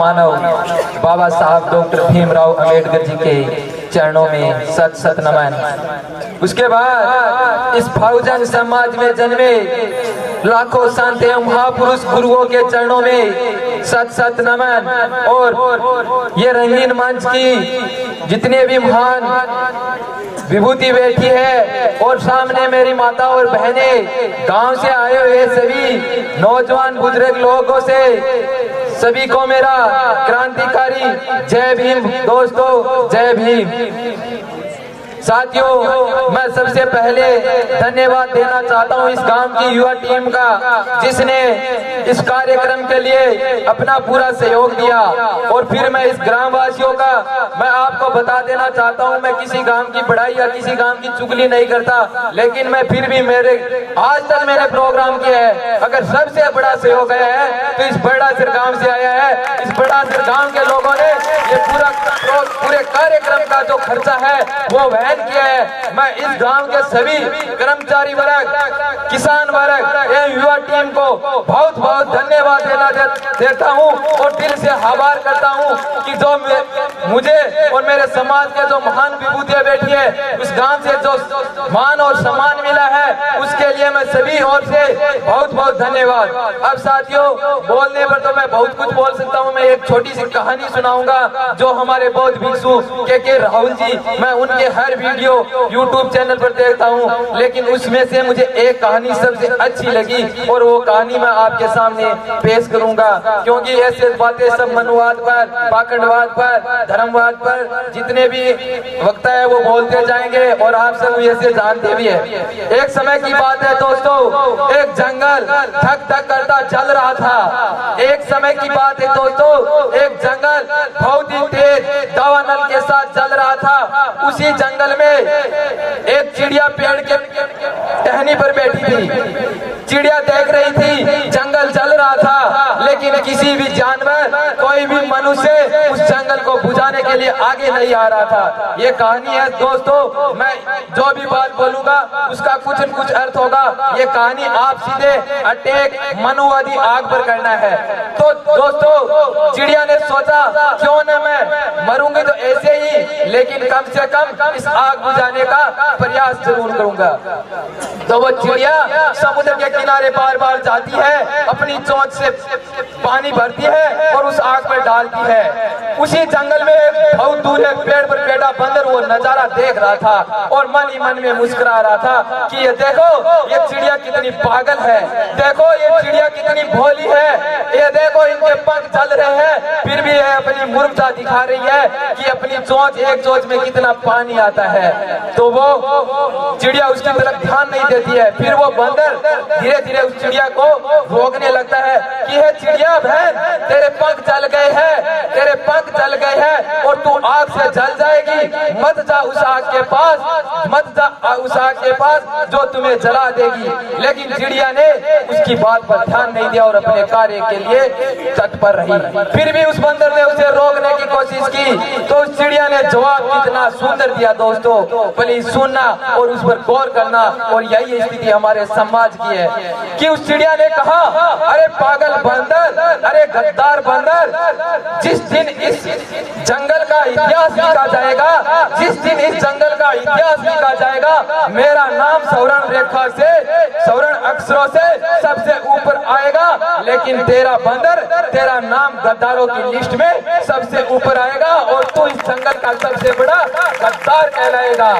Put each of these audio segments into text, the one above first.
मानव बाबा साहब डॉक्टर भीमराव अंबेडकर जी के चरणों में सत सत नमन। उसके बाद इस बहुजन समाज में जन्मे लाखों संत एवं महापुरुष गुरुओं के चरणों में सत सत नमन। और ये रंगीन मंच की जितने भी महान विभूति बैठी है और सामने मेरी माता और बहनें, गांव से आए हुए सभी नौजवान बुजुर्ग लोगों से सभी को मेरा क्रांतिकारी जय भीम। दोस्तों जय भीम। साथियों, मैं सबसे पहले धन्यवाद देना चाहता हूं इस गांव की युवा टीम का, जिसने इस कार्यक्रम के लिए अपना पूरा सहयोग दिया। और फिर मैं इस ग्रामवासियों का मैं आपको बता देना चाहता हूं, मैं किसी गांव की बड़ाई या किसी गांव की चुगली नहीं करता, लेकिन मैं फिर भी मेरे आज तक मैंने प्रोग्राम किया है, अगर सबसे बड़ा सहयोग आया है तो इस बड़ासर गांव से आया है। इस बड़ासर गांव के लोगों ने ये पूरे कार्यक्रम का जो खर्चा है वो वहन किया है। मैं इस गांव के सभी कर्मचारी वर्ग, किसान वर्ग एवं युवा टीम को बहुत बहुत धन्यवाद देता हूं और दिल से आभार करता हूं कि जो मुझे और मेरे समाज के जो महान विभूतियां बैठी है, उस गांव से जो मान और सम्मान मिला है, उसके लिए मैं सभी ओर से बहुत बहुत धन्यवाद। अब साथियों, बोलने पर तो मैं बहुत कुछ बोल सकता हूं। मैं एक छोटी सी कहानी सुनाऊंगा जो हमारे बौद्ध भिक्षु के राहुल जी, मैं उनके हर वीडियो YouTube चैनल पर देखता हूं, लेकिन उसमें से मुझे एक कहानी सबसे अच्छी लगी और वो कहानी मैं आपके सामने पेश करूंगा, क्योंकि ऐसे बातें सब मनुवाद पर, पाखंडवाद पर, धर्मवाद पर जितने भी वक्ता है वो बोलते जाएंगे और आप सब ऐसे जानते भी है। एक समय की बात है दोस्तों, एक जंगल धक धक करता चल रहा था। एक समय की बात है दोस्तों, एक जंगल बहुत ही तेज दावानल के साथ चल रहा था। उसी जंगल में एक चिड़िया पेड़ के टहनी पर बैठी थी। चिड़िया देख रही थी जंगल जल रहा था, लेकिन किसी भी जानवर, कोई भी मनुष्य उस जंगल को बुझाने के लिए आगे नहीं आ रहा था। ये कहानी है दोस्तों, मैं जो भी बात बोलूंगा उसका कुछ न कुछ अर्थ होगा। ये कहानी आप सीधे अटैक मनुवादी आग पर करना है। तो दोस्तों, चिड़िया ने सोचा क्यों न मैं मरूंगी तो ऐसे ही, लेकिन कम से कम इस आग बुझाने का प्रयास जरूर करूंगा। तो वो चिड़िया समुद्र के किनारे बार बार जाती है, अपनी चोंच से पानी भरती है और उस आग पर डालती है। उसी जंगल में बहुत दूर एक पेड़ पर बैठा बंदर वो नजारा देख रहा था और मन ही मन में मुस्कुरा रहा था कि ये देखो ये चिड़िया कितनी पागल है, देखो ये चिड़िया कितनी भोली है, ये देखो इनके पंख चल रहे हैं फिर भी ये अपनी मूर्खता दिखा रही है कि अपनी चोंच, एक चोंच में कितना पानी आता है। तो वो चिड़िया उसकी तरफ ध्यान नहीं देती है। फिर वो बंदर धीरे धीरे उस चिड़िया को रोकने लगता है कि हे चिड़िया बहन, तेरे पंख चल गए हैं, तेरे पंख चल गए हैं और तू आग से जल जाएगी, मत जा उस आग के पास, मत जा उस आग के पास जो तुम्हें जला देगी। लेकिन चिड़िया ने उसकी बात पर ध्यान नहीं दिया और अपने कार्य के लिए तत्पर रही। फिर भी उस बंदर ने उसे रोकने की कोशिश की तो उस चिड़िया ने जवाब कितना सुंदर दिया दोस्तों, प्लीज सुनना और उस पर गौर करना। और यही स्थिति हमारे समाज की है कि उस चिड़िया ने कहा, अरे पागल बंदर, अरे गद्दार बंदर, जिस दिन इस जंगल का इतिहास लिखा जाएगा, जिस दिन इस जंगल का इतिहास लिखा जाएगा, मेरा नाम स्वर्ण रेखा से, स्वर्ण अक्षरों से सबसे ऊपर आएगा, लेकिन तेरा बंदर, तेरा नाम गद्दारों की लिस्ट में सबसे ऊपर आएगा और तू इस जंगल का सबसे बड़ा गद्दार कहलाएगा।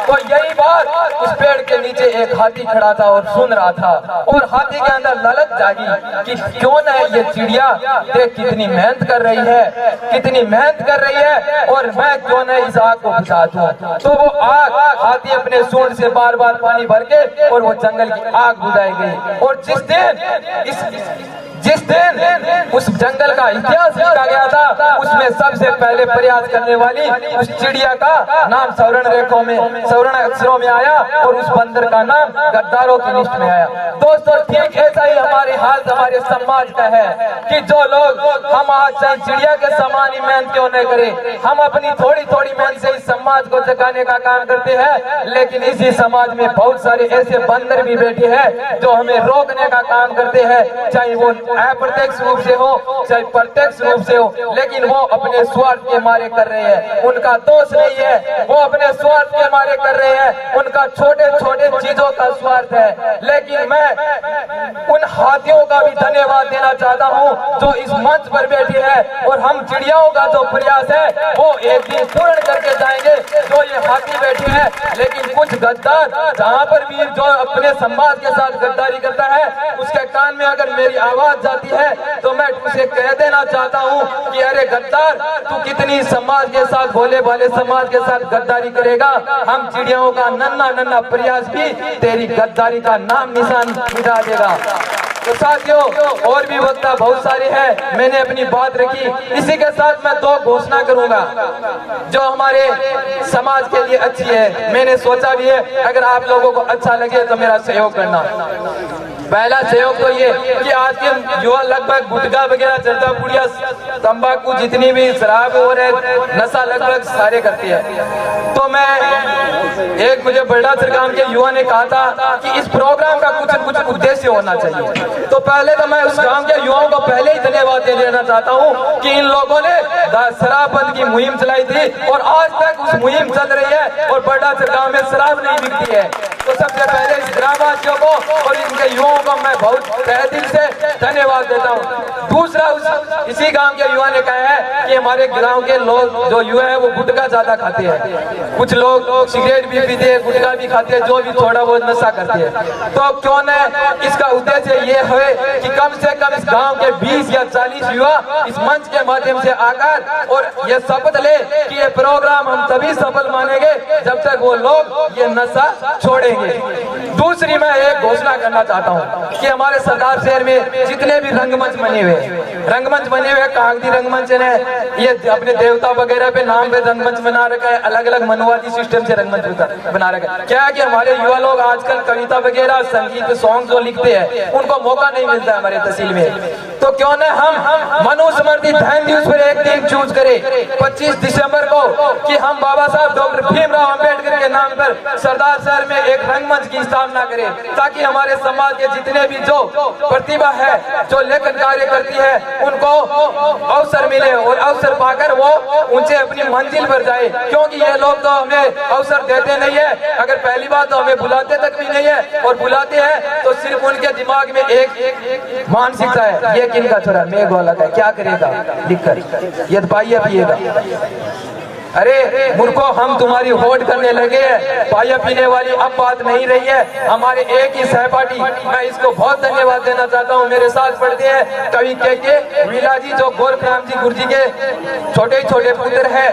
तो यही बात उस पेड़ के नीचे एक हाथी खड़ा था और सुन रहा था, और हाथी के अंदर ललक जागी कि क्यों न ये चिड़िया देख कितनी मेहनत कर रही है, कितनी मेहनत कर रही है, और मैं क्यों न इस आग को बुझा दूं। तो वो आग, हाथी अपने सूंड से बार बार पानी भर के और वो जंगल की आग बुझाई गई। और जिस दिन उस जंगल का इतिहास लिखा गया था, उसमें सबसे पहले प्रयास करने वाली उस चिड़िया का नाम स्वर्ण रेखों में, स्वर्ण अक्षरों में आया और उस बंदर का नाम गद्दारों की लिस्ट में आया। दोस्तों, ठीक ऐसा ही हमारे हाल हमारे समाज का है कि जो लोग हम आज चाहे चिड़िया के समान ही मेहनत क्यों न करें, हम अपनी थोड़ी थोड़ी मेहनत से इस समाज को जगाने का काम करते हैं, लेकिन इसी समाज में बहुत सारे ऐसे बंदर भी बैठे हैं जो हमें रोकने का काम करते हैं, चाहे वो अप्रत्यक्ष रूप से हो चाहे प्रत्यक्ष रूप से हो, लेकिन वो अपने स्वार्थ के मारे कर रहे हैं। उनका दोष नहीं है, वो अपने स्वार्थ के मारे कर रहे हैं, उनका छोटे छोटे चीजों का स्वार्थ है। लेकिन मैं उन हाथियों का भी धन्यवाद देना चाहता हूं जो इस मंच पर बैठे हैं, और हम चिड़ियाओं का जो प्रयास है वो एक दिन पूर्ण करके जाएंगे। जो ये हाथी बैठे हैं, लेकिन कुछ गद्दार जहां पर भी जो अपने समाज के साथ गद्दारी करता है, उसके कान में अगर मेरी आवाज जाती है तो मैं उसे कह देना चाहता हूं कि अरे गद्दार, तू कितनी समाज के साथ, भोले भाले समाज के साथ गद्दारी करेगा। हम चिड़ियाओं का नन्हा नन्हा प्रयास भी तेरी गद्दारी का नाम निशान मिटा देगा। तो साथियों, और भी वक्ता बहुत सारे हैं, मैंने अपनी बात रखी। इसी के साथ मैं दो घोषणा करूंगा जो हमारे समाज के लिए अच्छी है। मैंने सोचा भी है, अगर आप लोगों को अच्छा लगे तो मेरा सहयोग करना। पहला सहयोग तो ये कि आज के युवा लगभग गुटखा वगैरह, जर्दा, पुड़िया, तंबाकू, जितनी भी शराब हो रहे, नशा लगभग सारे करते हैं। तो मुझे बल्डासर गांव के युवा ने कहा था कि इस प्रोग्राम का कुछ न कुछ उद्देश्य होना चाहिए। तो पहले तो मैं उस गांव के युवाओं को पहले ही धन्यवाद दे देना चाहता हूं कि इन लोगों ने शराब बंद की मुहिम चलाई थी, और आज तक उस मुहिम चल रही है और बल्डासर गांव में शराब नहीं बिकती है। तो सबसे पहले इस ग्रामवासियों को और इनके युवाओं को मैं बहुत तहे दिल से धन्यवाद देता हूं। दूसरा, इसी गांव के युवा ने कहा है कि हमारे गांव के लोग जो युवा है वो गुटखा ज्यादा खाते हैं, कुछ लोग सिगरेट भी पीते हैं, गुटखा भी खाते हैं, जो भी थोड़ा बहुत नशा करते हैं। तो क्यों न इसका उद्देश्य ये है कि कम से कम इस गांव के 20 या 40 युवा इस मंच के माध्यम से आकर और ये शपथ ले कि ये प्रोग्राम हम तभी सफल मानेंगे जब तक वो लोग ये नशा छोड़ेंगे। दूसरी, मैं एक घोषणा करना चाहता हूं कि हमारे सरदार शहर में जितने भी रंगमंच बने हुए कागजी रंगमंच ने ये अपने देवता वगैरह पे नाम पे रंगमंच बना रखा है, अलग अलग मनवादी सिस्टम से रंगमंच बना रखा है। क्या है कि हमारे युवा लोग आजकल कविता वगैरह, संगीत, सॉन्ग जो लिखते हैं, उनको मौका नहीं मिलता है हमारे तहसील में। तो क्यों न हम मनुस्मृति ध्यान दिवस पर एक दिन चूज करें 25 दिसंबर को कि हम बाबा साहब डॉक्टर भीमराव अंबेडकर के नाम पर सरदार शहर में एक रंगमंच की स्थापना करें, ताकि हमारे समाज के जितने भी जो प्रतिभा है, जो लेखन कार्य करती है, उनको अवसर मिले और अवसर पाकर वो ऊंचे अपनी मंजिल पर जाए। क्योंकि ये लोग तो हमें अवसर देते नहीं है, अगर पहली बात तो हमें बुलाते तक भी नहीं है, और बुलाते हैं तो सिर्फ उनके दिमाग में एक मानसिकता है, ये किनका छोरा मेघ वाला का क्या करेगा लिखकर, ये पाइया पिएगा। अरे मूर्खो, हम तुम्हारी होड़ करने लगे हैं, पाया पीने वाली अब बात नहीं रही है। हमारे एक ही सहपाठी, मैं इसको बहुत धन्यवाद देना चाहता हूँ, मेरे साथ पढ़ते हैं कवि के वीला जी, जो गोरखराम जी गुरु जी के छोटे छोटे पुत्र है,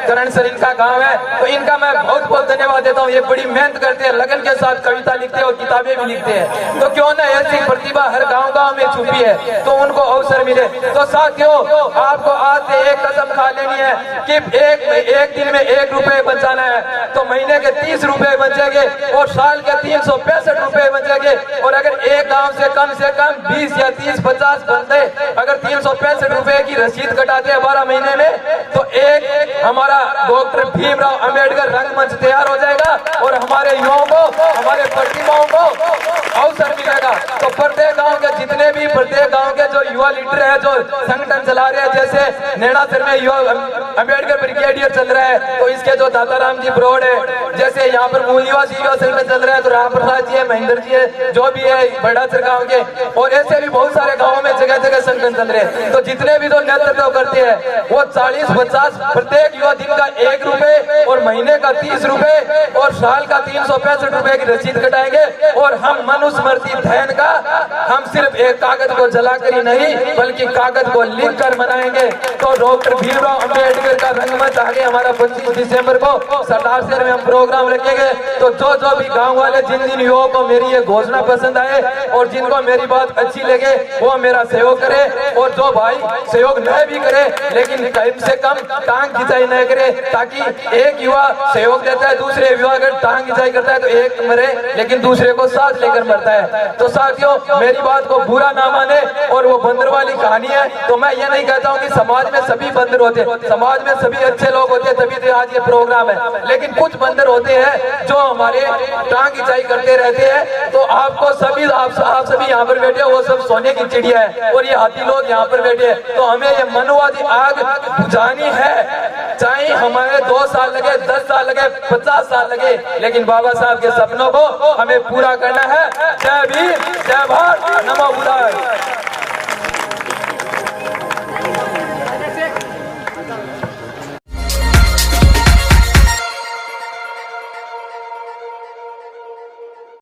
करण सर इनका गाँव है। तो इनका मैं बहुत बहुत धन्यवाद देता हूँ। ये बड़ी मेहनत करते हैं, लगन के साथ कविता लिखते हैं और किताबें भी लिखते हैं। तो क्यों ना ऐसी प्रतिभा हर गाँव गाँव में छुपी है, तो उनको अवसर मिले। तो साथियों, आपको आज से एक कसम खा लेनी है कि एक दिन में 1 रुपए बचाना है, तो महीने के 30 रुपए बचेंगे और साल के 365 रुपए बचेंगे। और अगर एक गांव से कम 20 या 30, 50 बंदे अगर 365 रुपए की रसीद कटाते हैं 12 महीने में, तो एक हमारा डॉक्टर भीमराव अंबेडकर रंगमंच तैयार हो जाएगा और हमारे युवाओं को, हमारे प्रतिभाओं को अवसर मिलेगा। तो प्रत्येक गाँव के जितने भी प्रत्येक गाँव के जो युवा लीडर है, जो संगठन चला रहे हैं, जैसे नैनासर में युवा अंबेडकर ब्रिगेडियर चल रहा है, तो इसके जो दाताराम जी ब्रोड है, जैसे यहाँ पर मूलनिवासी युवा संगठन चल रहा है, तो राम प्रसाद जी है, महेंद्र जी है, जो भी है बल्डासर गांव के, और ऐसे भी बहुत सारे गांवों में जगह जगह संगठन चल रहे हैं। तो जितने भी जो नेतृत्व करते हैं वो 40-50 प्रत्येक युवा दिन का 1 रुपए और महीने का 30 रुपए और साल का 365 रुपए की रसीद कटाएंगे। और हम मनुस्मृति ध्यान का हम सिर्फ एक कागज को जलाकर ही नहीं, बल्कि कागज को लिख कर मनाएंगे। तो डॉक्टर भीमराव अंबेडकर का रंगमंच आगे हमारा 25 दिसंबर को सरदार शहर में हम प्रोग्राम रखेंगे। तो जो भी गांव वाले, जिन युवाओं को मेरी ये घोषणा पसंद आए और जिनको मेरी बात अच्छी लगे, वो मेरा सहयोग करे। और जो भाई सहयोग न भी करे, लेकिन कम से कम टांग खिंचाई न करे, ताकि एक युवा सहयोग देता है, दूसरे युवा अगर टांग खिंचाई करता है तो एक मरे, लेकिन दूसरे को साथ लेकर मरता है। तो साथियों, मेरी बात को बुरा ना माने, और वो बंदर वाली कहानी है। तो मैं ये नहीं कहता हूँ कि समाज में सभी बंदर होते, समाज समाज में सभी अच्छे लोग होते हैं, तभी तो आज ये प्रोग्राम है। लेकिन कुछ बंदर होते हैं जो हमारे टांग खिंचाई करते रहते हैं। तो आपको सभी आप सभी यहाँ पर बैठे, वो सब सोने की चिड़िया है और ये हाथी लोग यहाँ पर बैठे हैं। तो हमें ये मनवादी आग बुझानी है, चाहे हमारे 2 साल लगे, 10 साल लगे, 50 साल लगे, लेकिन बाबा साहब के सपनों को हमें पूरा करना है। जय भीम, जय भारत, नमो बुद्धाय।